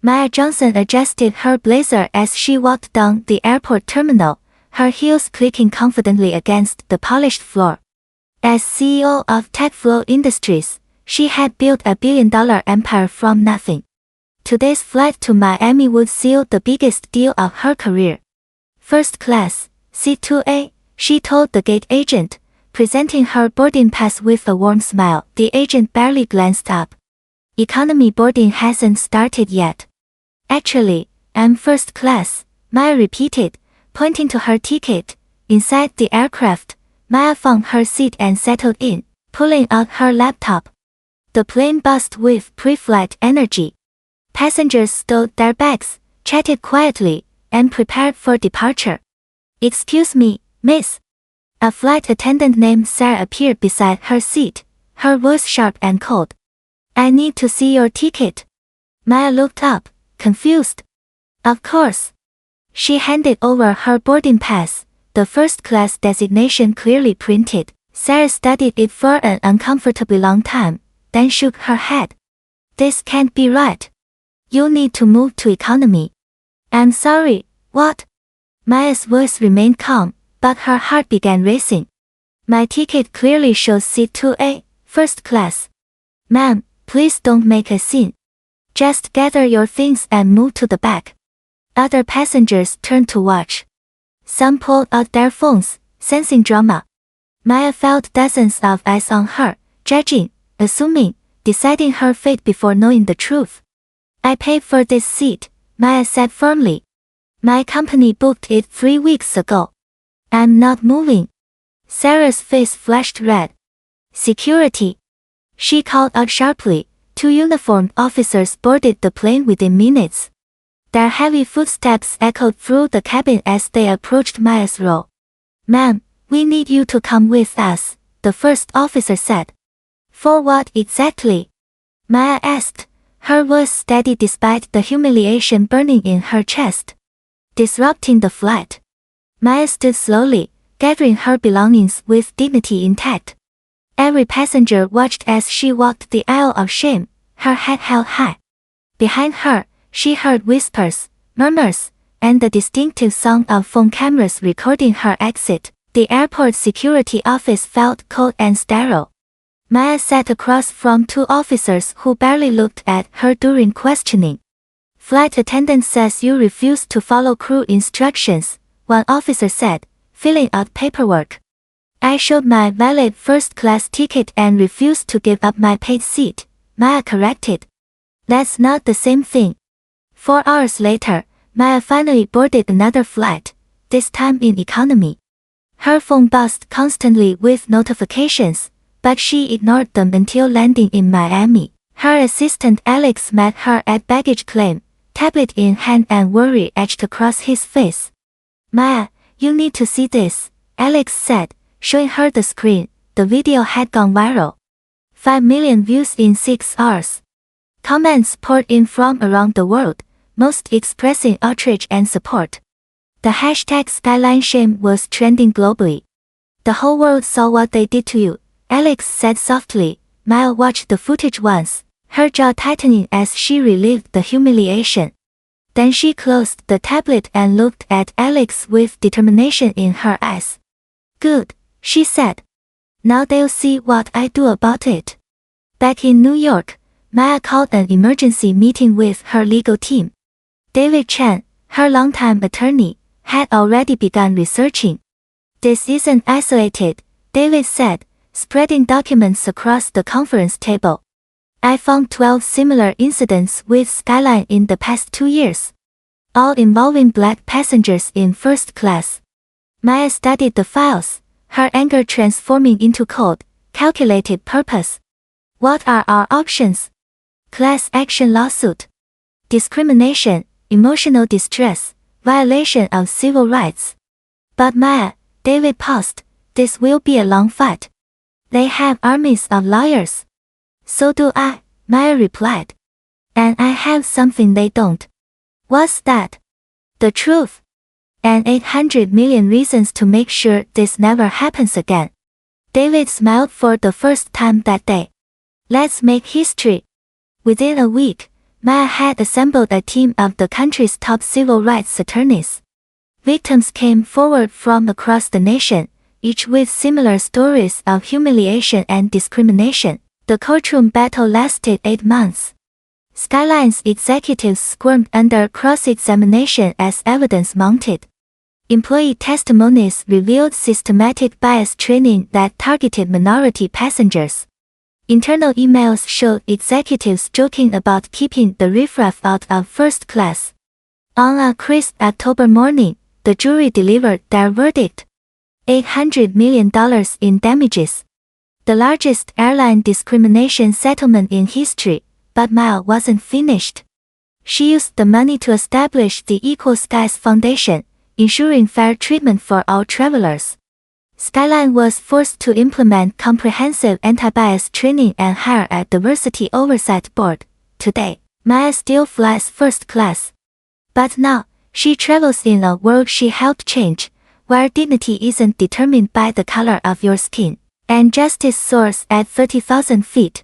Maya Johnson adjusted her blazer as she walked down the airport terminal, her heels clicking confidently against the polished floor. As CEO of TechFlow Industries, she had built a billion-dollar empire from nothing. Today's flight to Miami would seal the biggest deal of her career. First class, C2A, she told the gate agent, presenting her boarding pass with a warm smile. The agent barely glanced up. Economy boarding hasn't started yet. Actually, I'm first class, Maya repeated, pointing to her ticket. Inside the aircraft, Maya found her seat and settled in, pulling out her laptop. The plane buzzed with pre-flight energy. Passengers stowed their bags, chatted quietly, and prepared for departure. Excuse me, miss. A flight attendant named Sarah appeared beside her seat, her voice sharp and cold. I need to see your ticket. Maya looked up, confused. Of course. She handed over her boarding pass, the first-class designation clearly printed. Sarah studied it for an uncomfortably long time, then shook her head. This can't be right. You'll need to move to economy. I'm sorry, what? Maya's voice remained calm, but her heart began racing. My ticket clearly shows seat 2A, first class. Ma'am, please don't make a scene. Just gather your things and move to the back. Other passengers turned to watch. Some pulled out their phones, sensing drama. Maya felt dozens of eyes on her, judging, assuming, deciding her fate before knowing the truth. I paid for this seat, Maya said firmly. My company booked it 3 weeks ago. I'm not moving. Sarah's face flashed red. Security. She called out sharply. 2 uniformed officers boarded the plane within minutes. Their heavy footsteps echoed through the cabin as they approached Maya's row. Ma'am, we need you to come with us, the first officer said. For what exactly? Maya asked, her voice steady despite the humiliation burning in her chest. Disrupting the flight. Maya stood slowly, gathering her belongings with dignity intact. Every passenger watched as she walked the aisle of shame, her head held high. Behind her, she heard whispers, murmurs, and the distinctive sound of phone cameras recording her exit. The airport security office felt cold and sterile. Maya sat across from 2 officers who barely looked at her during questioning. Flight attendant says you refused to follow crew instructions, one officer said, filling out paperwork. I showed my valid first-class ticket and refused to give up my paid seat, Maya corrected. That's not the same thing. 4 hours later, Maya finally boarded another flight, this time in economy. Her phone buzzed constantly with notifications, but she ignored them until landing in Miami. Her assistant Alex met her at baggage claim, tablet in hand and worry etched across his face. Maya, you need to see this, Alex said, showing her the screen. The video had gone viral. 5 million views in 6 hours. Comments poured in from around the world, most expressing outrage and support. The hashtag Skyline Shame was trending globally. The whole world saw what they did to you, Alex said softly. Maya watched the footage once, her jaw tightening as she relived the humiliation. Then she closed the tablet and looked at Alex with determination in her eyes. Good, she said. Now they'll see what I do about it. Back in New York, Maya called an emergency meeting with her legal team. David Chen, her longtime attorney, had already begun researching. This isn't isolated, David said, spreading documents across the conference table. I found 12 similar incidents with Skyline in the past 2 years. All involving black passengers in first class. Maya studied the files, her anger transforming into cold, calculated purpose. What are our options? Class action lawsuit. Discrimination, emotional distress, violation of civil rights. But Maya, David paused, this will be a long fight. They have armies of lawyers. So do I, Maya replied. And I have something they don't. What's that? The truth. And 800 million reasons to make sure this never happens again. David smiled for the first time that day. Let's make history. Within a week, Maya had assembled a team of the country's top civil rights attorneys. Victims came forward from across the nation, each with similar stories of humiliation and discrimination. The courtroom battle lasted 8 months. Skyline's executives squirmed under cross-examination as evidence mounted. Employee testimonies revealed systematic bias training that targeted minority passengers. Internal emails showed executives joking about keeping the riffraff out of first class. On a crisp October morning, the jury delivered their verdict: $800 million in damages. The largest airline discrimination settlement in history, but Maya wasn't finished. She used the money to establish the Equal Skies Foundation, ensuring fair treatment for all travelers. Skyline was forced to implement comprehensive anti-bias training and hire a diversity oversight board. Today, Maya still flies first class. But now, she travels in a world she helped change, where dignity isn't determined by the color of your skin, and justice soars at 30,000 feet.